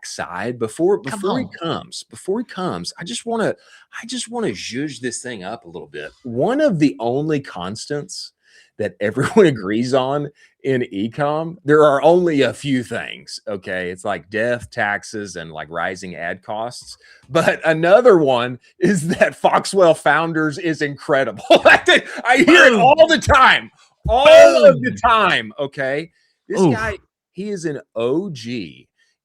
side before Come he on. comes. I just want to zhuzh this thing up a little bit. One of the only constants that everyone agrees on in ecom, there are only a few things. Okay, it's like death, taxes, and like rising ad costs. But another one is that Foxwell Founders is incredible. I hear it all the time, the time. Okay, this guy, he is an OG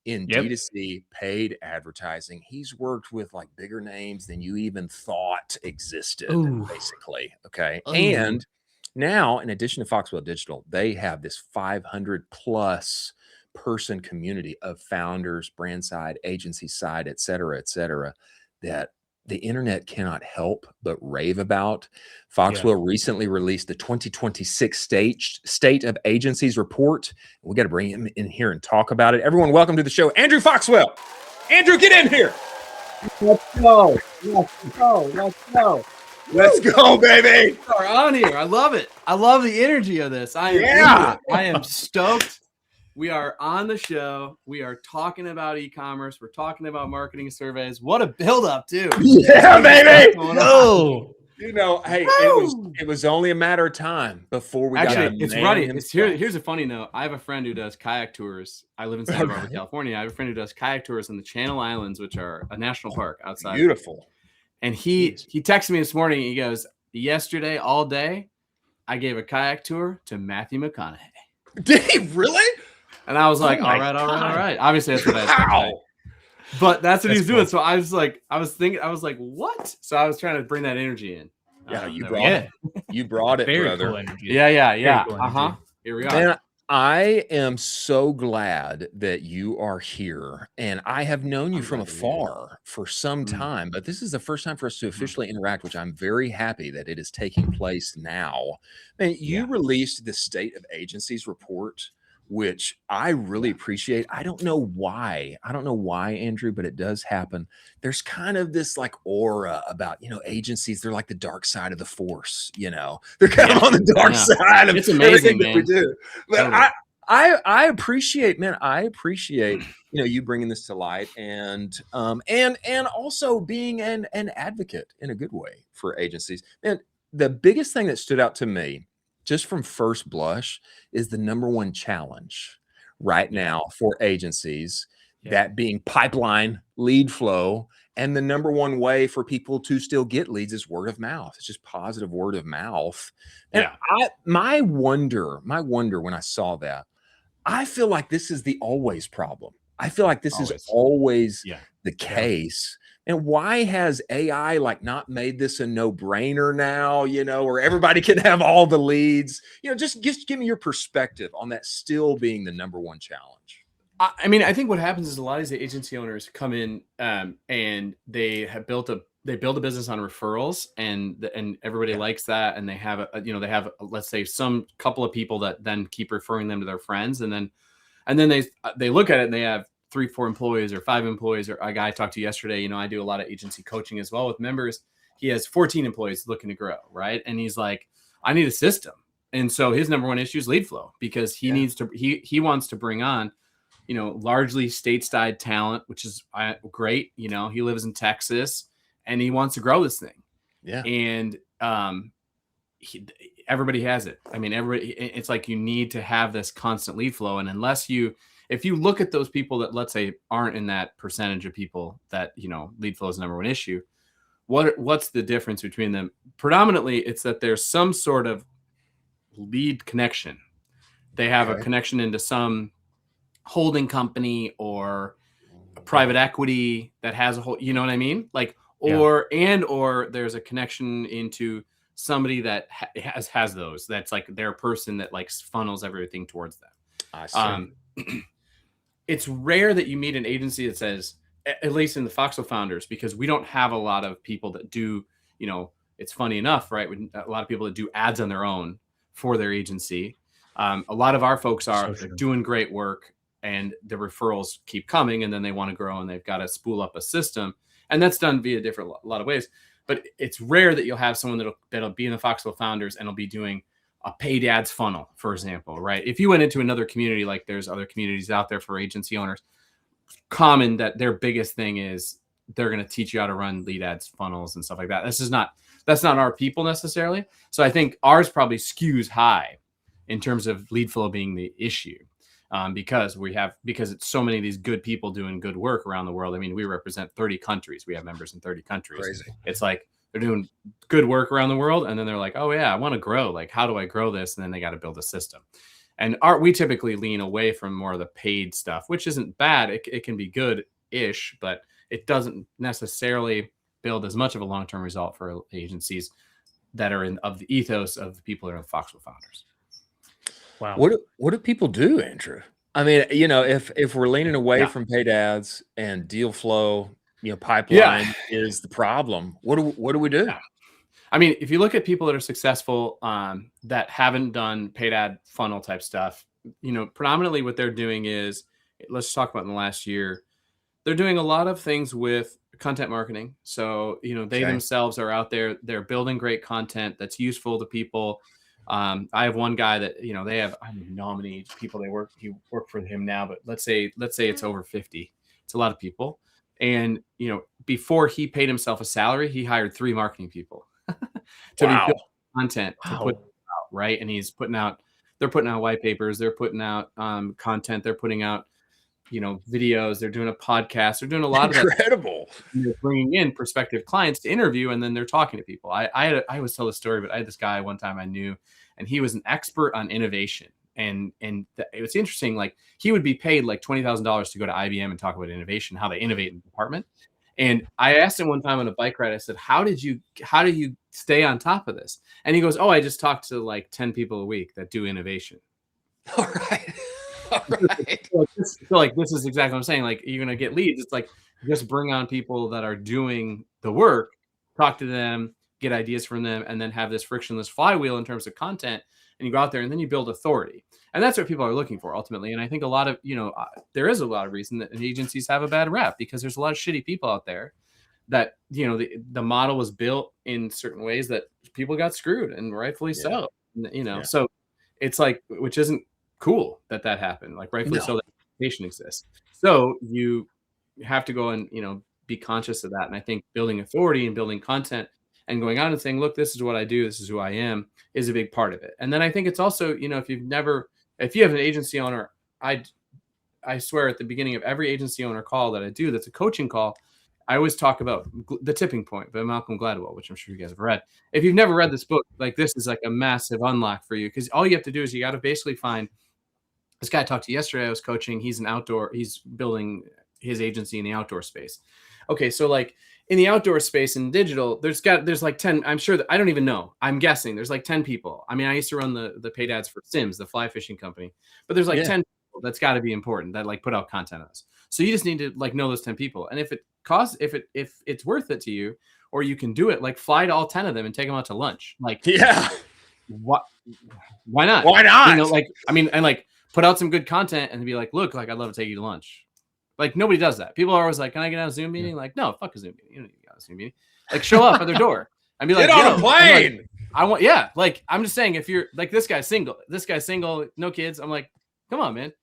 in D2C paid advertising. He's worked with like bigger names than you even thought existed, basically. Okay. And now, in addition to Foxwell Digital, they have this 500 plus person community of founders, brand side, agency side, et cetera, that the internet cannot help but rave about. Foxwell recently released the 2026 State of Agencies report. We got to bring him in here and talk about it. Everyone, welcome to the show, Andrew Foxwell. Andrew, get in here. Let's go. Let's go. Let's go. Let's go, baby. We are on here. I love it. I love the energy of this. I am stoked. We are on the show. We are talking about e-commerce. We're talking about marketing surveys. What a build-up, too. Yeah, baby. Oh, you know, hey, it was only a matter of time before we got it's running. Here's a funny note. I have a friend who does kayak tours. I live in Santa Barbara, California. I have a friend who does kayak tours in the Channel Islands, which are a national park outside. Beautiful. And he texted me this morning. He goes, yesterday, all day, I gave a kayak tour to Matthew McConaughey. Did he really? And I was like, all right. Obviously, that's what I was but that's what he's doing. So I was like, what? So I was trying to bring that energy in. Yeah, you brought it, Very brother. cool energy. Yeah. Cool Here we are. Man, I am so glad that you are here. And I have known you from afar for some time, but this is the first time for us to officially interact, which I'm very happy that it is taking place now. Man, you released the State of Agencies report, which I really appreciate. I don't know why, Andrew, but it does happen. There's kind of this like aura about, agencies. They're like the dark side of the force, they're kind of on the dark side of everything that we do. But I appreciate, man, you bringing this to light and also being an advocate in a good way for agencies. And the biggest thing that stood out to me, just from first blush, is the number one challenge right now for agencies, that being pipeline lead flow. And the number one way for people to still get leads is word of mouth. It's just positive word of mouth. And my wonder when I saw that, I feel like this is the always problem. I feel like this is always the case. And why has AI not made this a no-brainer now, where everybody can have all the leads? Just give me your perspective on that still being the number one challenge. I mean, I think what happens is a lot of these agency owners come in and they have built a business on referrals, and everybody likes that, and they have let's say some couple of people that then keep referring them to their friends, and then they look at it and they have 3-4 employees or 5 employees. Or a guy I talked to yesterday, I do a lot of agency coaching as well with members. He has 14 employees looking to grow, right? And he's like, I need a system. And so his number one issue is lead flow, because he needs to, he wants to bring on, largely stateside talent, which is great. He lives in Texas and he wants to grow this thing. Yeah. And everybody has it. I mean, it's like you need to have this constant lead flow. And if you look at those people that, let's say, aren't in that percentage of people that, lead flow is the number one issue, what's the difference between them? Predominantly, it's that there's some sort of lead connection. They have a connection into some holding company or a private equity that has a whole, you know what I mean? Or there's a connection into somebody that has those. That's like their person that funnels everything towards them. I see. It's rare that you meet an agency that says, at least in the Foxwell Founders, because we don't have a lot of people that do, it's funny enough, right? A lot of people that do ads on their own for their agency. A lot of our folks are doing great work, and the referrals keep coming, and then they want to grow, and they've got to spool up a system. And that's done via a lot of ways. But it's rare that you'll have someone that'll be in the Foxwell Founders and will be doing a paid ads funnel, for example, right? If you went into another community, like there's other communities out there for agency owners, common that their biggest thing is they're going to teach you how to run lead ads, funnels, and stuff like that. That's not our people necessarily. So I think ours probably skews high in terms of lead flow being the issue. Because it's so many of these good people doing good work around the world. I mean, we represent 30 countries. We have members in 30 countries. Crazy. It's like they're doing good work around the world. And then they're like, oh yeah, I want to grow. Like, how do I grow this? And then they got to build a system. And we typically lean away from more of the paid stuff, which isn't bad. It can be good-ish, but it doesn't necessarily build as much of a long-term result for agencies that are of the ethos of the people that are the Foxwell Founders. Wow. What do people do, Andrew? I mean, if we're leaning away from paid ads and deal flow, pipeline is the problem. What do we do? Yeah. I mean, if you look at people that are successful that haven't done paid ad funnel type stuff, predominantly what they're doing is, let's talk about in the last year, they're doing a lot of things with content marketing. So, they themselves are out there, they're building great content that's useful to people. I have one guy that, they have, I don't even know how many people he work for him now, but let's say it's over 50. It's a lot of people. And, before he paid himself a salary, he hired 3 marketing people to be building content to put out, right? And they're putting out white papers, they're putting out content, they're putting out, videos, they're doing a podcast, they're doing a lot of that. Incredible. They're bringing in prospective clients to interview, and then they're talking to people. I always tell the story, but I had this guy one time I knew, and he was an expert on innovation. And it was interesting. Like, he would be paid like $20,000 to go to IBM and talk about innovation, how they innovate in the department. And I asked him one time on a bike ride, I said, how do you stay on top of this? And he goes, oh, I just talk to like 10 people a week that do innovation. All right. All right. So like, this is exactly what I'm saying. Like, you're going to get leads. It's like, just bring on people that are doing the work, talk to them, get ideas from them, and then have this frictionless flywheel in terms of content. And you go out there and then you build authority. And that's what people are looking for ultimately. And I think a lot of, there is a lot of reason that agencies have a bad rep, because there's a lot of shitty people out there that, the model was built in certain ways that people got screwed, and rightfully so, so it's like, which isn't cool that happened. Like, rightfully so that education exists. So you have to go and, be conscious of that. And I think building authority and building content and going out and saying, look, this is what I do, this is who I am, is a big part of it. And then I think it's also, if you have an agency owner, I swear at the beginning of every agency owner call that I do, that's a coaching call, I always talk about The Tipping Point by Malcolm Gladwell, which I'm sure you guys have read. If you've never read this book, like, this is like a massive unlock for you, because all you have to do is you got to basically find this guy I talked to yesterday. I was coaching. He's building his agency in the outdoor space. Okay. So like, in the outdoor space in digital, there's like 10, I'm sure that I don't even know. I'm guessing there's like 10 people. I mean, I used to run the paid ads for Sims, the fly fishing company, but there's like 10 people that's got to be important that like put out content on us. So you just need to like know those 10 people. And if it's worth it to you, or you can do it, like, fly to all 10 of them and take them out to lunch. Like, why not? Why not? Like, I mean, and like, put out some good content and be like, look, like, I'd love to take you to lunch. Like, nobody does that. People are always like, can I get on a Zoom meeting? Like, no, fuck a Zoom meeting. You don't need to get on a Zoom meeting. Like, show up at their door and be like, get on a plane. Like, I'm just saying, if you're like, this guy's single, no kids. I'm like, come on, man.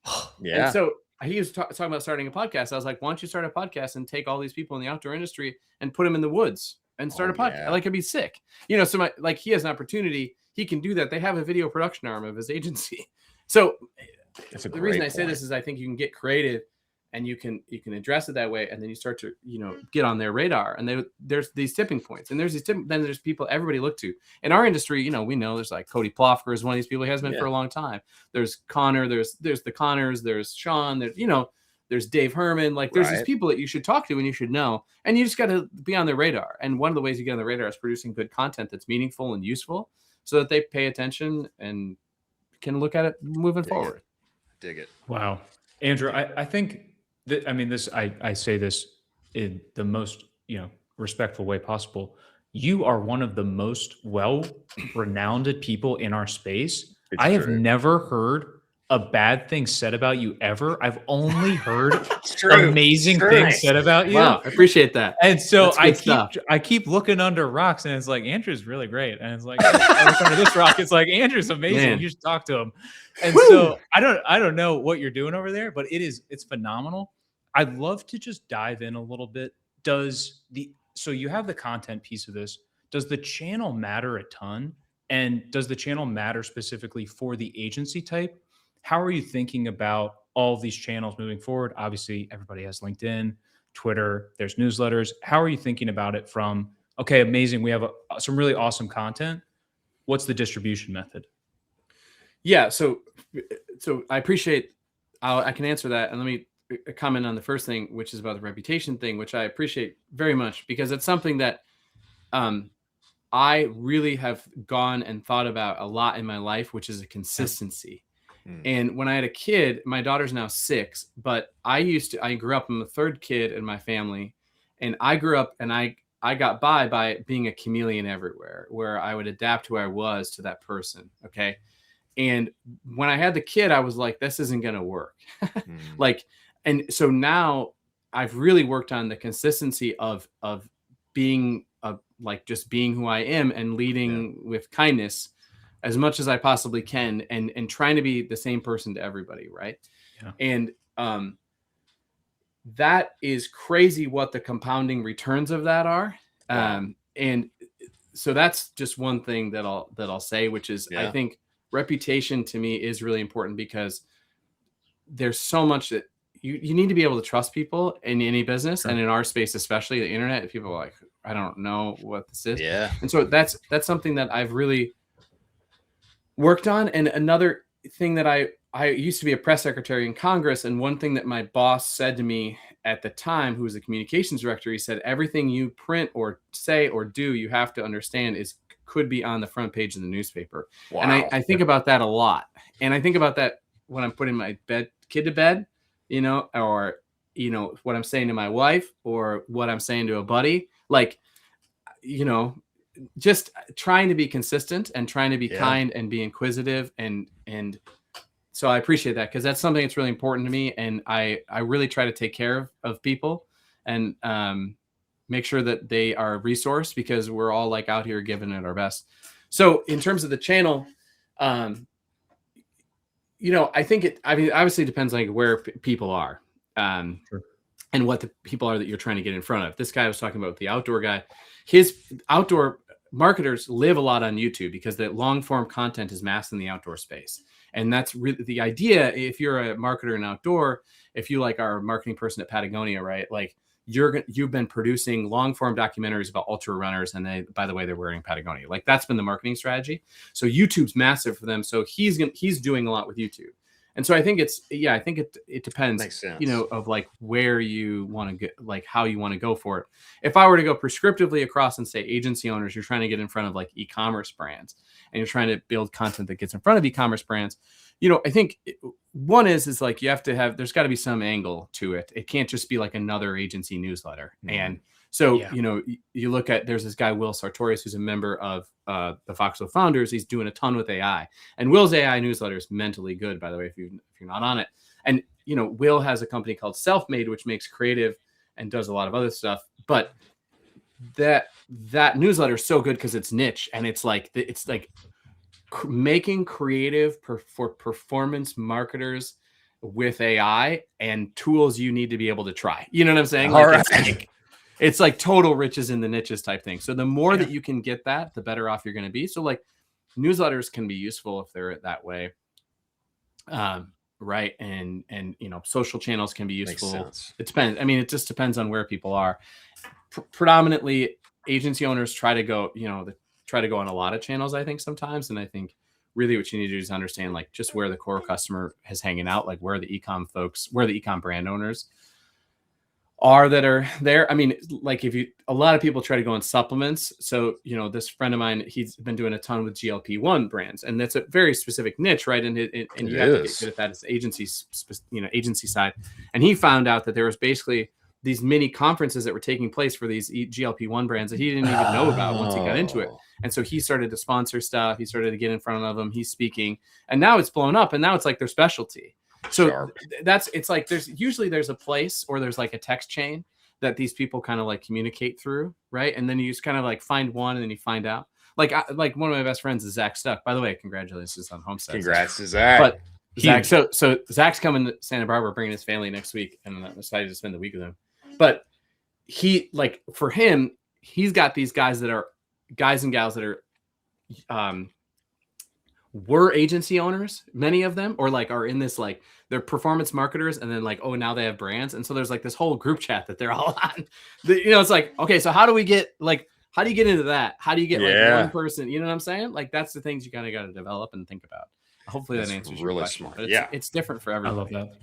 Yeah. And so he was talking about starting a podcast. I was like, why don't you start a podcast and take all these people in the outdoor industry and put them in the woods and start a podcast? Yeah. Like, it'd be sick. So he has an opportunity. He can do that. They have a video production arm of his agency. So the reason I say this is I think you can get creative and you can address it that way. And then you start to, get on their radar, and there's these tipping points, and then there's people everybody look to in our industry. We know there's like Cody Plofker is one of these people. He has been for a long time. There's Connor, there's the Connors, there's Sean, there's Dave Herman. Like, there's these people that you should talk to and you should know, and you just got to be on their radar. And one of the ways you get on the radar is producing good content that's meaningful and useful, so that they pay attention and can look at it moving forward. Dig it. Wow. Andrew, I think that, I say this in the most, respectful way possible. You are one of the most well-renowned people in our space. I have never heard a bad thing said about you ever. I've only heard amazing things said about you. Wow, I appreciate that. And so I keep looking under rocks, and it's like, Andrew's really great. And it's like, I look under this rock, it's like, Andrew's amazing. Man. You just talk to him. And so I don't know what you're doing over there, but it's phenomenal. I'd love to just dive in a little bit. So you have the content piece of this. Does the channel matter a ton? And does the channel matter specifically for the agency type? How are you thinking about all of these channels moving forward? Obviously, everybody has LinkedIn, Twitter, there's newsletters. How are you thinking about it from, okay, amazing, we have some really awesome content. What's the distribution method? Yeah. So I appreciate, I can answer that. And let me comment on the first thing, which is about the reputation thing, which I appreciate very much, because it's something that I really have gone and thought about a lot in my life, which is a consistency. And when I had a kid, my daughter's now 6, but I grew up, I'm the third kid in my family, and I grew up and I got by being a chameleon everywhere, where I would adapt who I was to that person. Okay. And when I had the kid, I was like, this isn't going to work. Like, and so now I've really worked on the consistency of being like just being who I am and leading with kindness as much as I possibly can, and trying to be the same person to everybody. Right. Yeah. And that is crazy what the compounding returns of that are. Wow. And so that's just one thing that I'll say, which is, I think reputation to me is really important, because there's so much that you need to be able to trust people in any business, and in our space, especially the internet. People are like, I don't know what this is. Yeah. And so that's something that I've really worked on. And another thing that I used to be a press secretary in Congress, and one thing that my boss said to me at the time, who was the communications director, he said, everything you print or say or do, you have to understand could be on the front page of the newspaper. Wow. And I think about that a lot. And I think about that when I'm putting my kid to bed, or, what I'm saying to my wife, or what I'm saying to a buddy, like, just trying to be consistent and trying to be kind and be inquisitive. And so I appreciate that, because that's something that's really important to me. And I really try to take care of people and make sure that they are resourced, because we're all like out here giving it our best. So in terms of the channel, I think obviously it depends like where people are and what the people are that you're trying to get in front of. This guy I was talking about, the outdoor guy, his outdoor marketers live a lot on YouTube, because the long form content is masked in the outdoor space. And that's really the idea. If you're a marketer in outdoor, if you like are a marketing person at Patagonia, right? Like you've been producing long form documentaries about ultra runners, and by the way, they're wearing Patagonia. Like that's been the marketing strategy. So YouTube's massive for them. So he's doing a lot with YouTube. And so I think it depends, Makes sense. of like where you want to get, like how you want to go for it. If I were to go prescriptively across and say agency owners, you're trying to get in front of like e-commerce brands, and you're trying to build content that gets in front of e-commerce brands, I think one is like, there's got to be some angle to it. It can't just be like another agency newsletter. And so, you look at, there's this guy, Will Sartorius, who's a member of the Foxwell Founders. He's doing a ton with AI, and Will's AI newsletter is mentally good, by the way, if you're not on it. And, Will has a company called Self-Made, which makes creative and does a lot of other stuff. But that newsletter is so good because it's niche, and it's like making creative for performance marketers with AI and tools you need to be able to try. You know what I'm saying? All like, right. It's like total riches in the niches type thing. So the more that you can get that, the better off you're going to be. So like newsletters can be useful if they're that way. Right. And social channels can be useful. It depends. I mean, it just depends on where people are. Predominantly agency owners try to go, try to go on a lot of channels, I think sometimes. And I think really what you need to do is understand like just where the core customer is hanging out, like where the e-com brand owners are that are there. I mean, like a lot of people try to go on supplements. So, this friend of mine, he's been doing a ton with GLP-1 brands, and that's a very specific niche, right? And you have to get good at that as agency side. And he found out that there was basically these mini conferences that were taking place for these GLP-1 brands that he didn't even know about once he got into it. And so he started to sponsor stuff. He started to get in front of them. He's speaking, and now it's blown up, and now it's like their specialty. So it's like there's a place, or there's like a text chain that these people kind of like communicate through, right? And then you just kind of like find one, and then you find out. Like one of my best friends is Zach Stuck. By the way, congratulations on Homestead. Congrats to Zach. But Zach. So Zach's coming to Santa Barbara, bringing his family next week, and I'm excited to spend the week with him. But for him, he's got these guys and gals that are were agency owners, many of them, or are in this they're performance marketers, and then now they have brands, and so there's this whole group chat that they're all on. It's okay, so how do we get how do you get into that? How do you get one person? You know what I'm saying? That's the things you kind of got to develop and think about. Hopefully that answers your question. Smart. But it's different for everybody. I love that.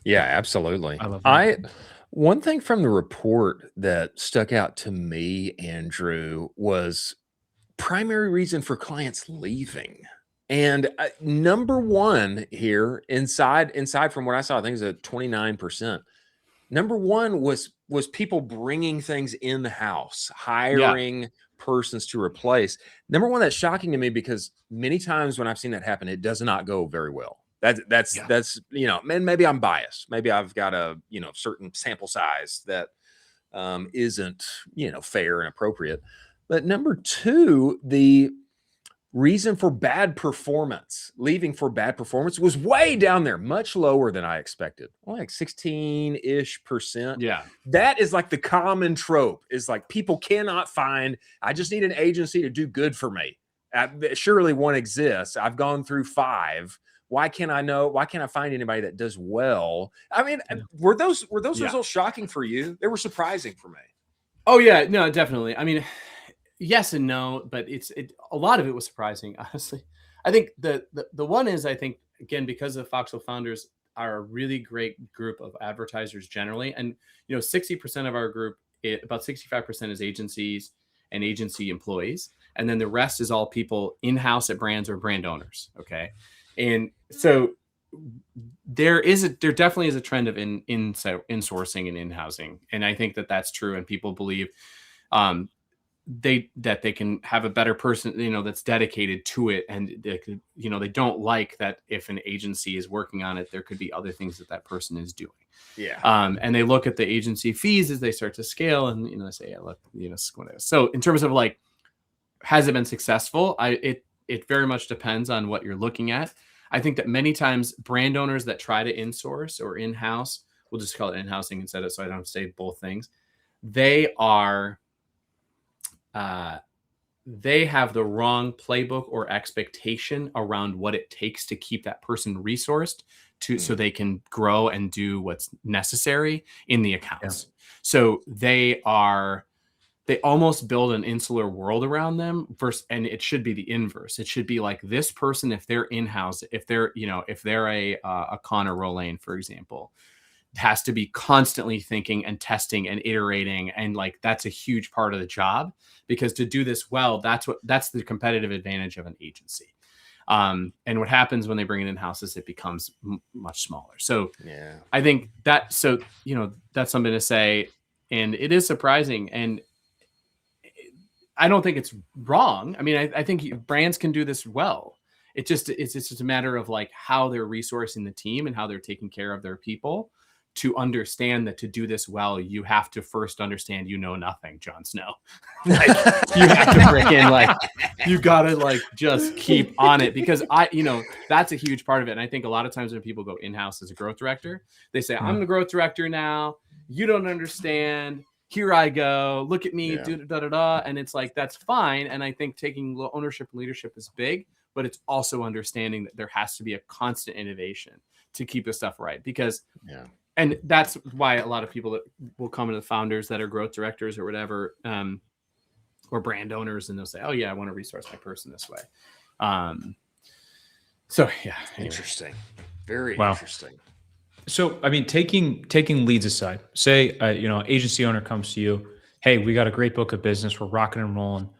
Yeah, absolutely. I love that. One thing from the report that stuck out to me, Andrew, was primary reason for clients leaving. And number one here, inside from what I saw, I think it's at 29%. Number one was people bringing things in the house, hiring persons to replace. Number one, that's shocking to me because many times when I've seen that happen, it does not go very well. That's and maybe I'm biased. Maybe I've got a certain sample size that isn't fair and appropriate. But number two, the reason for bad performance, leaving for bad performance, was way down there, much lower than I expected. Only 16-ish%. Yeah. That is the common trope, is people cannot find, I just need an agency to do good for me. Surely one exists. I've gone through 5. Why can't I find anybody that does well? I mean, were those results shocking for you? They were surprising for me. Oh yeah, no, definitely. I mean, yes and no, but a lot of it was surprising, honestly. I think the one is, I think, again, because the Foxwell Founders are a really great group of advertisers generally, and 60% of our group, about 65% is agencies and agency employees, and then the rest is all people in-house at brands or brand owners. Okay, and so there definitely is a trend of insourcing and in-housing, and I think that's true, and people believe that they can have a better person that's dedicated to it, and they don't like that if an agency is working on it, there could be other things that person is doing. And they look at the agency fees as they start to scale, and they say, look, so in terms of has it been successful, it very much depends on what you're looking at. I think that many times brand owners that try to insource or in-house, we'll just call it in-housing instead of, so I don't say both things, they have the wrong playbook or expectation around what it takes to keep that person resourced so they can grow and do what's necessary in the accounts. So they almost build an insular world around them and it should be the inverse. It should be this person, if they're in-house, if they're a Connor Rolane, for example, has to be constantly thinking and testing and iterating, and that's a huge part of the job, because to do this well, that's the competitive advantage of an agency. And what happens when they bring it in-house is it becomes much smaller. So I think that's something to say, and it is surprising, and I don't think it's wrong. I mean, I think brands can do this well. It's just a matter of how they're resourcing the team and how they're taking care of their people, to understand that to do this well, you have to first understand nothing, Jon Snow. You have to break in, you gotta just keep on it, because that's a huge part of it. And I think a lot of times when people go in-house as a growth director, they say, I'm the growth director now, you don't understand, here I go, look at me, and it's that's fine. And I think taking ownership and leadership is big, but it's also understanding that there has to be a constant innovation to keep this stuff right, because and that's why a lot of people that will come into the founders that are growth directors or whatever, or brand owners, and they'll say, oh yeah, I want to resource my person this way. So yeah, anyway. Interesting. Very interesting. So, I mean, taking leads aside, say, agency owner comes to you, hey, we got a great book of business, we're rocking and rolling.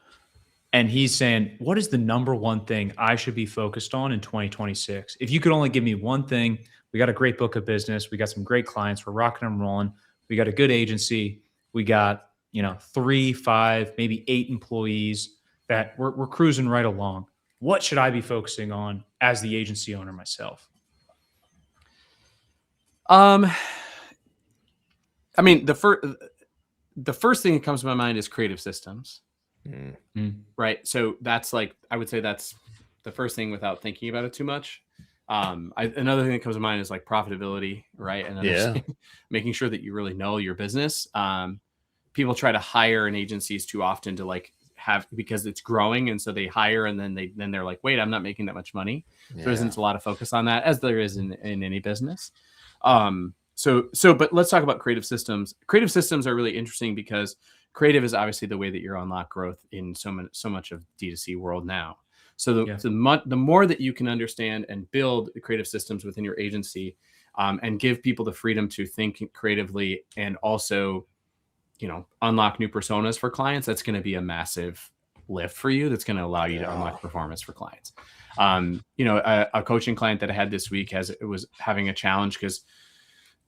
And he's saying, what is the number one thing I should be focused on in 2026? If you could only give me one thing, we got a great book of business, we got some great clients, we're rocking and rolling, we got a good agency, we got, 3, 5, maybe 8 employees that we're cruising right along. What should I be focusing on as the agency owner myself? I mean, the first thing that comes to my mind is creative systems. Right. So that's I would say that's the first thing without thinking about it too much. Another thing that comes to mind is like profitability, right? And making sure that you really know your business. People try to hire in agencies too often to like have, because it's growing, and so they hire, and then they're like, wait, I'm not making that much money. So there isn't a lot of focus on that, as there is in any business. But let's talk about creative systems. Creative systems are really interesting because creative is obviously the way that you unlock growth in so much of D2C world now. So the more that you can understand and build the creative systems within your agency, and give people the freedom to think creatively, and also, unlock new personas for clients, that's going to be a massive lift for you. That's going to allow you to unlock performance for clients. A coaching client that I had this week was having a challenge because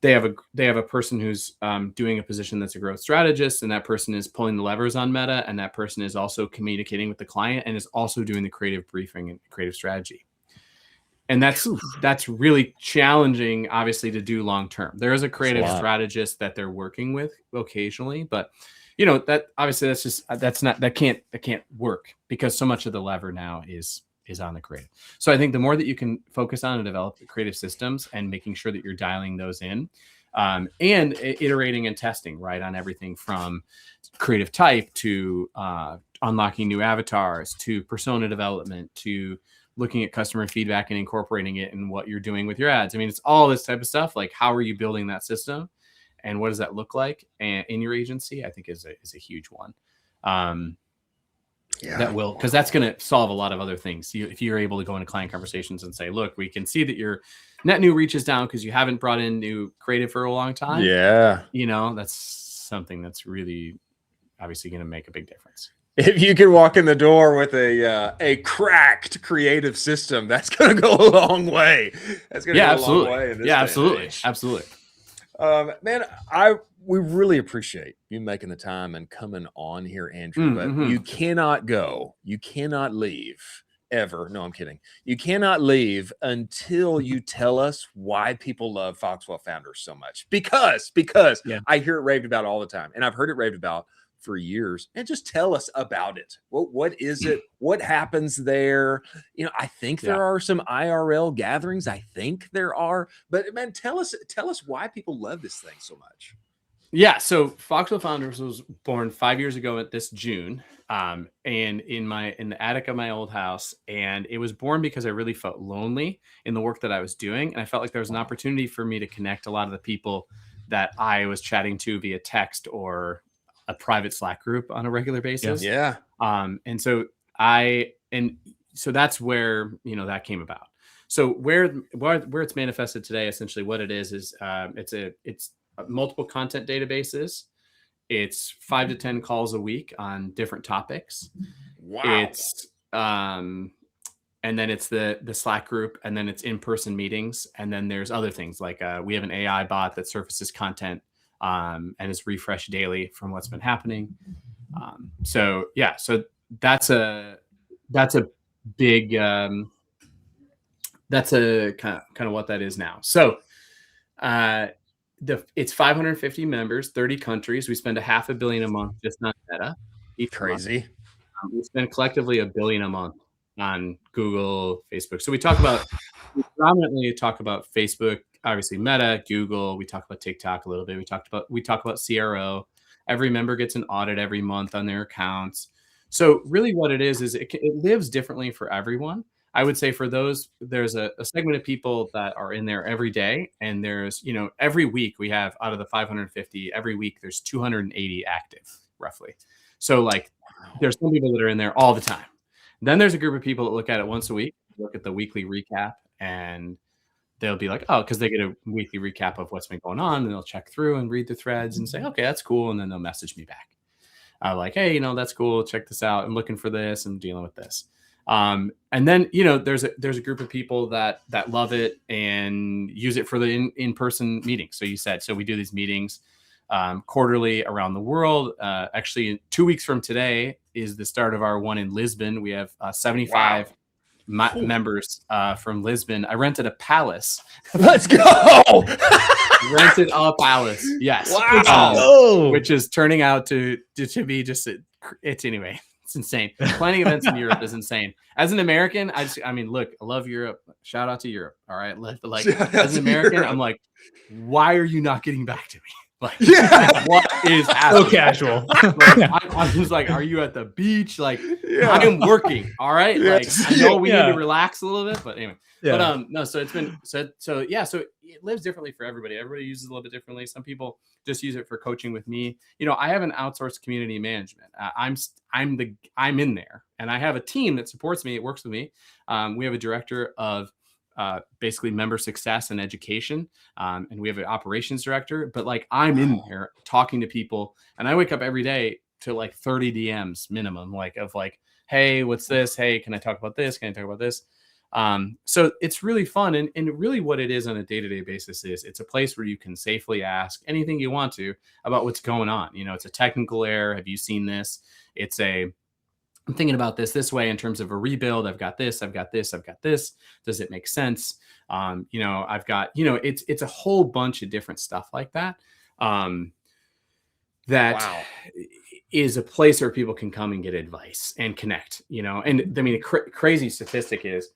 they have a person who's doing a position that's a growth strategist, and that person is pulling the levers on Meta, and that person is also communicating with the client and is also doing the creative briefing and creative strategy. And that's really challenging, obviously, to do long term. There is a creative strategist that they're working with occasionally, but that obviously that can't work, because so much of the lever now is on the creative. So I think the more that you can focus on and develop the creative systems and making sure that you're dialing those in, and iterating and testing, right, on everything from creative type to unlocking new avatars to persona development to looking at customer feedback and incorporating it in what you're doing with your ads. I mean, it's all this type of stuff. Like, how are you building that system, and what does that look like in your agency? I think is a huge one. That will, because that's going to solve a lot of other things. If you're able to go into client conversations and say, look, we can see that your net new reach is down because you haven't brought in new creative for a long time. Yeah. That's something that's really obviously going to make a big difference. If you can walk in the door with a cracked creative system, that's going to go a long way. That's going to go a long way. In this Absolutely. Man, we really appreciate you making the time and coming on here, Andrew. But you cannot go. You cannot leave ever. No, I'm kidding. You cannot leave until you tell us why people love Foxwell Founders so much. Because I hear it raved about all the time, and I've heard it raved about for years. And just tell us about it. What is it? What happens there? I think there are some IRL gatherings. I think there are, but man, tell us why people love this thing so much. Yeah. So Foxwell Founders was born 5 years ago at this June, and in the attic of my old house. And it was born because I really felt lonely in the work that I was doing. And I felt like there was an opportunity for me to connect a lot of the people that I was chatting to via text or a private Slack group on a regular basis. Yeah. And so that's where, that came about. So where it's manifested today, essentially what it is it's multiple content databases. It's 5 to 10 calls a week on different topics. Wow. It's, and then it's the Slack group, and then it's in-person meetings. And then there's other things like, we have an AI bot that surfaces content, and is refreshed daily from what's been happening. So that's a big, that's a kind of what that is now. So, it's 550 members, 30 countries. We spend $500 million a month just on Meta. Crazy. We spend collectively $1 billion a month on Google, Facebook. So we predominantly talk about Facebook, obviously Meta, Google. We talk about TikTok a little bit. We talk about CRO. Every member gets an audit every month on their accounts. So really what it is it lives differently for everyone. I would say for those, there's a segment of people that are in there every day. And there's, every week we have, out of the 550, every week there's 280 active roughly. So there's some people that are in there all the time. Then there's a group of people that look at it once a week, look at the weekly recap, and they'll be like, because they get a weekly recap of what's been going on, and they'll check through and read the threads and say, okay, that's cool. And then they'll message me back. Like, hey, that's cool. Check this out. I'm looking for this. I'm dealing with this. And then, there's a group of people that love it and use it for the in-person meetings. So we do these meetings quarterly around the world. Actually, 2 weeks from today is the start of our one in Lisbon. We have 75 members from Lisbon. I rented a palace. Let's go. Rented a palace. Yes. Wow. Which is turning out to be just it's anyway. It's insane. Planning events in Europe is insane. As an American, I mean, look, I love Europe. Shout out to Europe. All right. But like, as an American, I'm like, why are you not getting back to me? Like, what is happening? So casual. Like, I'm just like, are you at the beach? Like, I am working. All right. Like, I know we need to relax a little bit, but anyway. But no, so it's been so yeah, so it lives differently for everybody. Everybody uses it a little bit differently. Some people just use it for coaching with me. You know, I have an outsourced community management. I'm in there, and I have a team that supports me. It works with me. We have a director of basically member success and education, and we have an operations director. But like, I'm in there talking to people, and I wake up every day to like 30 DMs minimum, like of like, hey, what's this? Hey, can I talk about this? Can I talk about this? So it's really fun. And really what it is on a day-to-day basis is it's a place where you can safely ask anything you want to about what's going on. You know, it's a technical error. Have you seen this? I'm thinking about this way in terms of a rebuild. I've got this, I've got this, I've got this. Does it make sense? You know, I've got, you know, it's a whole bunch of different stuff like that. That is a place where people can come and get advice and connect, you know. And I mean, crazy statistic is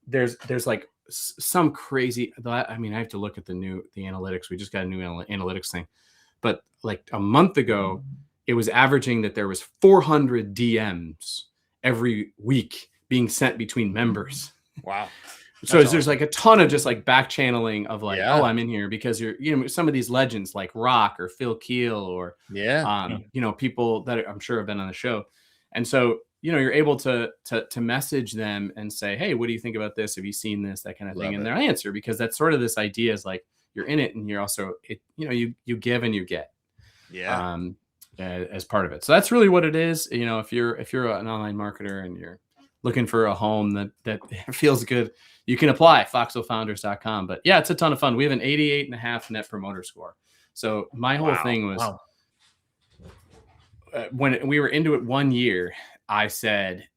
there's like some crazy, I mean, I have to look at the analytics. We just got a new analytics thing, but like a month ago, it was averaging that there was 400 DMs every week being sent between members. Wow. So there's like a ton of just like back channeling of like, oh, I'm in here because you know, some of these legends like Rock or Phil Keel or, you know, people that I'm sure have been on the show. And so, you know, you're able to message them and say, hey, what do you think about this? Have you seen this? That kind of thing. And their answer, because that's sort of this idea is like, you're in it and you're also, you know, you give and you get. Yeah. As part of it. So that's really what it is. You know, if you're an online marketer and you're looking for a home that feels good, you can apply foxwellfounders.com. But yeah, it's a ton of fun. We have an 88.5 net promoter score. So my whole thing was when we were into it 1 year, I said,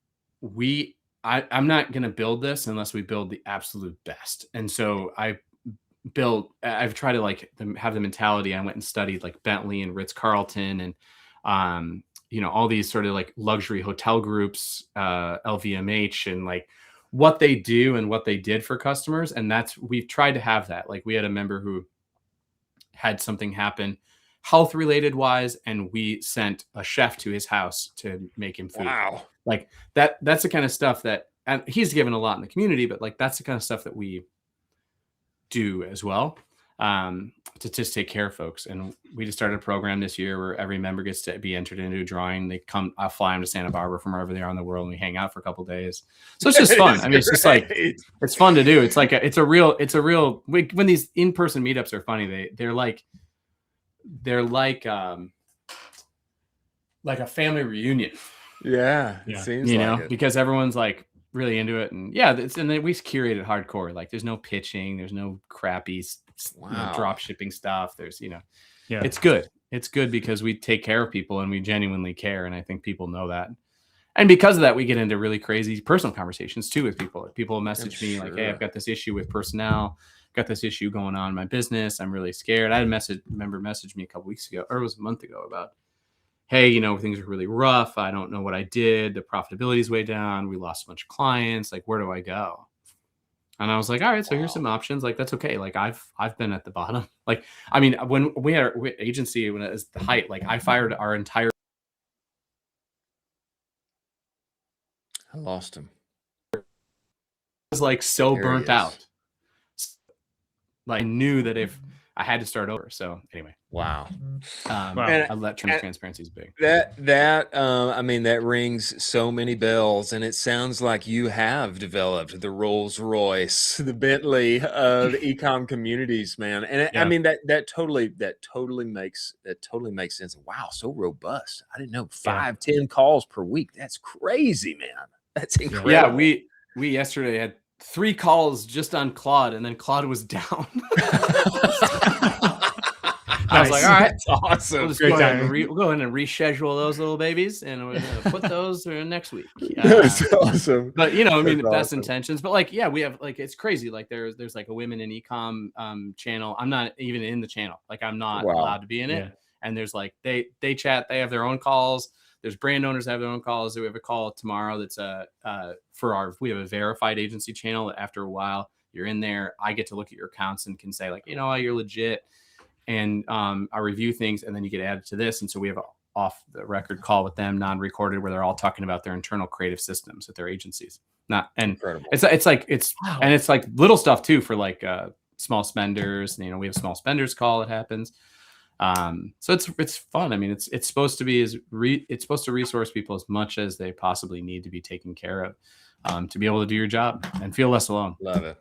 I'm not going to build this unless we build the absolute best. And so I've tried to like have the mentality. I went and studied like Bentley and Ritz-Carlton and, you know, all these sort of like luxury hotel groups, LVMH, and like what they do and what they did for customers. And we've tried to have that. Like we had a member who had something happen health related wise, and we sent a chef to his house to make him food. Wow. Like that's the kind of stuff that, and he's given a lot in the community, but like, that's the kind of stuff that we do as well, to just take care of folks. And we just started a program this year where every member gets to be entered into a drawing. I'll fly them to Santa Barbara from wherever they are in the world, and we hang out for a couple of days. So it's just fun. I mean, it's just like, it's fun to do. It's like it's a real when these in-person meetups are funny, they're like a family reunion. Yeah. It seems you like know, it. because everyone's like really into it. And yeah, and then we curated hardcore. Like there's no pitching, there's no crappy drop shipping stuff. There's, you know, it's good. It's good because we take care of people and we genuinely care. And I think people know that. And because of that, we get into really crazy personal conversations too with people. People message me like, hey, I've got this issue with personnel, got this issue going on in my business. I'm really scared. I had a member message me a couple weeks ago, or it was a month ago, about, hey, you know, things are really rough. I don't know what I did. The profitability is way down. We lost a bunch of clients. Like, where do I go? And I was like, all right, so here's some options. Like, that's okay. Like I've been at the bottom. Like, I mean, when we had our agency, when it was the height, like I fired our entire. I lost him. I was like so burnt out. Like I knew that if I had to start over. So anyway. Wow. I let transparency is big. I mean, that rings so many bells, and it sounds like you have developed the Rolls Royce, the Bentley of e-com communities, man. And I mean, that totally makes sense. Wow. So robust. I didn't know 5-10 calls per week. That's crazy, man. That's incredible. Yeah. We yesterday had 3 calls just on Claude, and then Claude was down. I was like, all right, that's awesome. We'll go ahead and reschedule those little babies, and we're going to put those next week. That's awesome. But, you know, I mean, the best intentions. But, like, yeah, we have, like, it's crazy. Like, there's like a women in e-com channel. I'm not even in the channel. Like, I'm not allowed to be in it. And there's, like, they chat. They have their own calls. There's brand owners that have their own calls. We have a call tomorrow that's we have a verified agency channel that after a while you're in there, I get to look at your accounts and can say like, you're legit, and I review things, and then you get added to this. And so we have a off the record call with them, non-recorded, where they're all talking about their internal creative systems at their agencies. Incredible. It's like little stuff too for like small spenders. We have a small spenders call that happens. So it's fun. I mean, it's supposed to be it's supposed to resource people as much as they possibly need to be taken care of, to be able to do your job and feel less alone. Love it.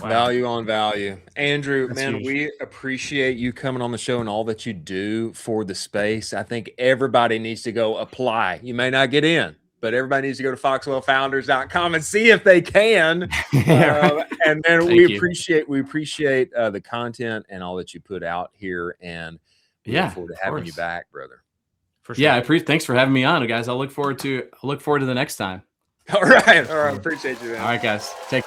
Wow. Value on value. Andrew, That's man, huge. we appreciate you coming on the show and all that you do for the space. I think everybody needs to go apply. You may not get in, but everybody needs to go to foxwellfounders.com and see if they can. And then we appreciate the content and all that you put out here. And we look forward to having you back, brother. For sure. Yeah, thanks for having me on, guys. I'll look forward to the next time. All right. Appreciate you, man. All right, guys. Take